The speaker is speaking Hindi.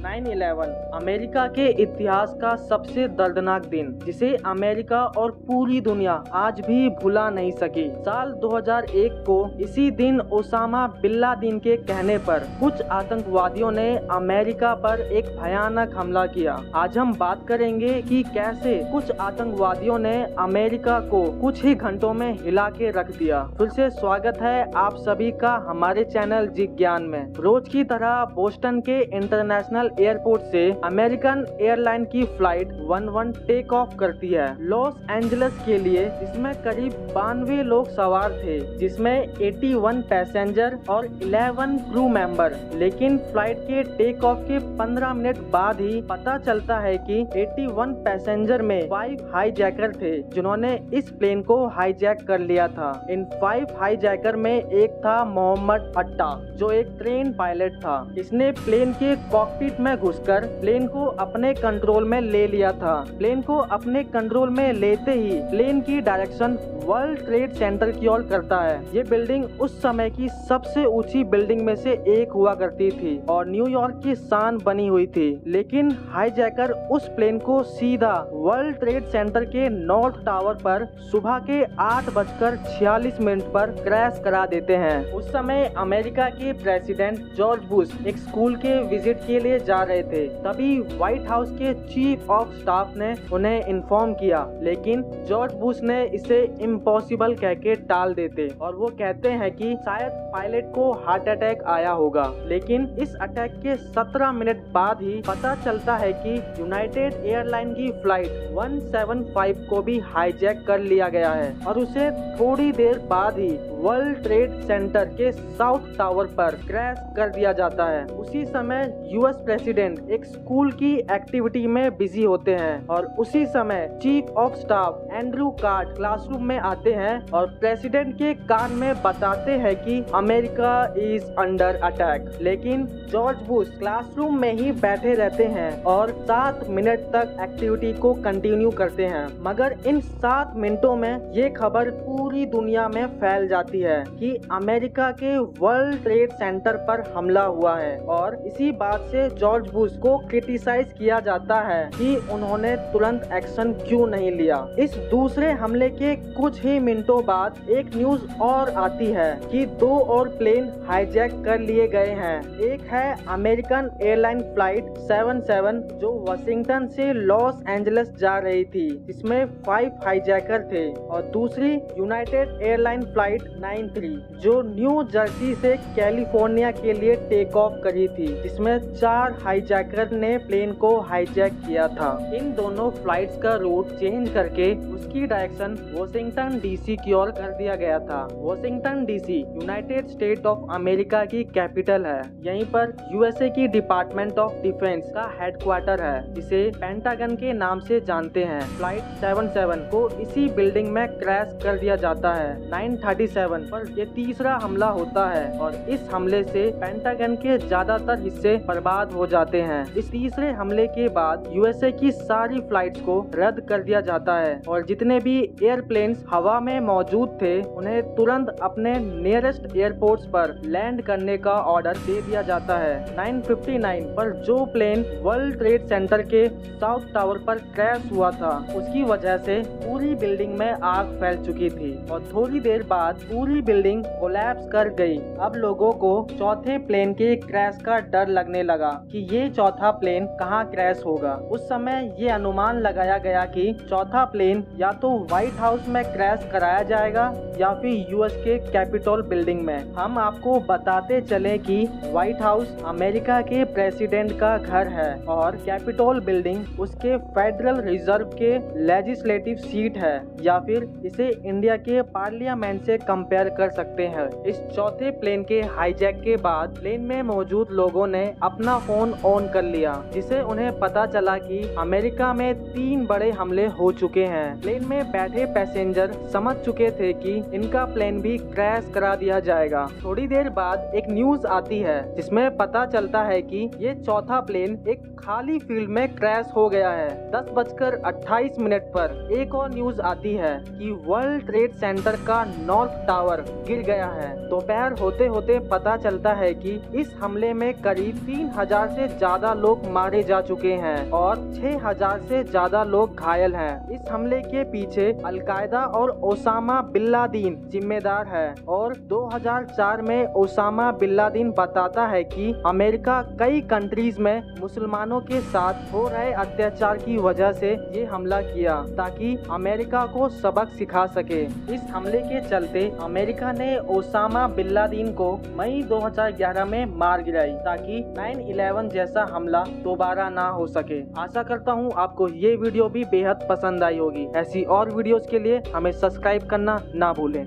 9/11 अमेरिका के इतिहास का सबसे दर्दनाक दिन, जिसे अमेरिका और पूरी दुनिया आज भी भुला नहीं सकी। साल 2001 को इसी दिन ओसामा बिन लादेन के कहने पर कुछ आतंकवादियों ने अमेरिका पर एक भयानक हमला किया। आज हम बात करेंगे कि कैसे कुछ आतंकवादियों ने अमेरिका को कुछ ही घंटों में हिला के रख दिया। फिर से स्वागत है आप सभी का हमारे चैनल जिज्ञान में। रोज की तरह बोस्टन के इंटरनेशनल एयरपोर्ट से अमेरिकन एयरलाइन की फ्लाइट 11 टेक ऑफ करती है लॉस एंजलिस के लिए। इसमें करीब 92 लोग सवार थे, जिसमें 81 पैसेंजर और 11 क्रू मेंबर। लेकिन फ्लाइट के टेक ऑफ के 15 मिनट बाद ही पता चलता है कि 81 पैसेंजर में 5 हाईजैकर थे, जिन्होंने इस प्लेन को हाईजैक कर लिया था। इन 5 हाईजैकर में एक था मोहम्मद अट्टा, जो एक ट्रेन पायलट था। इसने प्लेन के कॉकपिट में घुसकर प्लेन को अपने कंट्रोल में ले लिया था। प्लेन को अपने कंट्रोल में लेते ही प्लेन की डायरेक्शन वर्ल्ड ट्रेड सेंटर की ओर करता है। ये बिल्डिंग उस समय की सबसे ऊंची बिल्डिंग में से एक हुआ करती थी और न्यूयॉर्क की शान बनी हुई थी। लेकिन हाईजैकर उस प्लेन को सीधा वर्ल्ड ट्रेड सेंटर के नॉर्थ टावर पर सुबह के 8:46 पर क्रैश करा देते हैं। उस समय अमेरिका के प्रेसिडेंट जॉर्ज बुश एक स्कूल के विजिट के लिए जा रहे थे। तभी व्हाइट हाउस के चीफ ऑफ स्टाफ ने उन्हें इन्फॉर्म किया, लेकिन जॉर्ज बुश ने इसे इम्पॉसिबल कह के टाल देते और वो कहते हैं कि शायद पायलट को हार्ट अटैक आया होगा। लेकिन इस अटैक के 17 मिनट बाद ही पता चलता है कि यूनाइटेड एयरलाइन की फ्लाइट 175 को भी हाईजैक कर लिया गया है और उसे थोड़ी देर बाद ही वर्ल्ड ट्रेड सेंटर के साउथ टावर पर क्रैश कर दिया जाता है। उसी समय यूएस प्रेसिडेंट एक स्कूल की एक्टिविटी में बिजी होते हैं और उसी समय chief of staff Andrew card classroom में आते हैं और प्रेसिडेंट के कान में बताते हैं कि अमेरिका इज अंडर अटैक। लेकिन जॉर्ज बुश क्लासरूम में ही बैठे रहते हैं और 7 मिनट तक एक्टिविटी को कंटिन्यू करते हैं। मगर इन 7 मिनटों में ये खबर पूरी दुनिया में फैल जाती है कि अमेरिका के वर्ल्ड ट्रेड सेंटर पर हमला हुआ है और इसी बात से जॉर्ज बुश को क्रिटिसाइज किया जाता है कि उन्होंने तुरंत एक्शन क्यों नहीं लिया। इस दूसरे हमले के कुछ ही मिनटों बाद एक न्यूज और आती है कि 2 और प्लेन हाईजैक कर लिए गए हैं। एक है अमेरिकन एयरलाइन फ्लाइट 77 जो वाशिंगटन से लॉस एंजलिस जा रही थी, जिसमें 5 हाईजैकर थे, और दूसरी यूनाइटेड एयरलाइन फ्लाइट 93 जो न्यू जर्सी से कैलिफोर्निया के लिए टेक ऑफ करी थी, जिसमें 4 हाईजैकर ने प्लेन को हाईजैक किया था। इन दोनों फ्लाइट्स का रूट चेंज करके उसकी डायरेक्शन वॉशिंगटन डीसी की ओर कर दिया गया था। Washington DC United state of America की कैपिटल है। यहीं पर यूएसए की डिपार्टमेंट ऑफ डिफेंस का हेडक्वार्टर है, जिसे पेंटागन के नाम से जानते हैं। फ्लाइट 77 को इसी बिल्डिंग में क्रैश कर दिया जाता है। 9:37 पर ये तीसरा हमला होता है और इस हमले से पेंटागन के ज्यादातर हिस्से बर्बाद हो जाते हैं। इस तीसरे हमले के बाद यूएसए की सारी फ्लाइट्स को रद्द कर दिया जाता है और जितने भी एयरप्लेन्स हवा में मौजूद थे उन्हें तुरंत अपने नियरेस्ट एयरपोर्ट्स पर लैंड करने का ऑर्डर दे दिया जाता है। 9:59 पर जो प्लेन वर्ल्ड ट्रेड सेंटर के साउथ टावर पर क्रैश हुआ था, उसकी वजह से पूरी बिल्डिंग में आग फैल चुकी थी और थोड़ी देर बाद पूरी बिल्डिंग कोलैप्स कर गई। अब लोगों को चौथे प्लेन के क्रैश का डर लगने लगा कि ये चौथा प्लेन कहाँ क्रैश होगा। उस समय ये अनुमान लगाया गया कि चौथा प्लेन या तो व्हाइट हाउस में क्रैश कराया जाएगा या फिर यूएस के कैपिटोल बिल्डिंग में। हम आपको बताते चले कि व्हाइट हाउस अमेरिका के प्रेसिडेंट का घर है और कैपिटोल बिल्डिंग उसके फेडरल रिजर्व के लेजिस्लेटिव सीट है, या फिर इसे इंडिया के पार्लियामेंट से कंपेयर कर सकते हैं। इस चौथे प्लेन के हाईजैक के बाद प्लेन में मौजूद लोगों ने अपना फोन ऑन कर लिया, जिसे उन्हें पता चला कि अमेरिका में 3 बड़े हमले हो चुके हैं। प्लेन में बैठे पैसेंजर समझ चुके थे कि इनका प्लेन भी क्रैश करा दिया जाएगा। थोड़ी देर बाद एक न्यूज आती है जिसमें पता चलता है कि ये चौथा प्लेन एक खाली फील्ड में क्रैश हो गया है। 10:28 पर एक और न्यूज आती है कि वर्ल्ड ट्रेड सेंटर का नॉर्थ टावर गिर गया है। दोपहर होते होते पता चलता है कि इस हमले में करीब 3000 से ज्यादा लोग मारे जा चुके हैं और 6000 से ज्यादा लोग घायल हैं। इस हमले के पीछे अलकायदा और ओसामा बिन लादेन जिम्मेदार है और 2004 में ओसामा बिन लादेन बताता है कि अमेरिका कई कंट्रीज में मुसलमानों के साथ हो रहे अत्याचार की वजह से ये हमला किया ताकि अमेरिका को सबक सिखा सके। इस हमले के चलते अमेरिका ने ओसामा बिन लादेन को मई 2011 में मार गिराई ताकि 9/11 जैसा हमला दोबारा ना हो सके। आशा करता हूँ आपको ये वीडियो भी बेहद पसंद आई होगी। ऐसी और वीडियोस के लिए हमें सब्सक्राइब करना ना भूलें।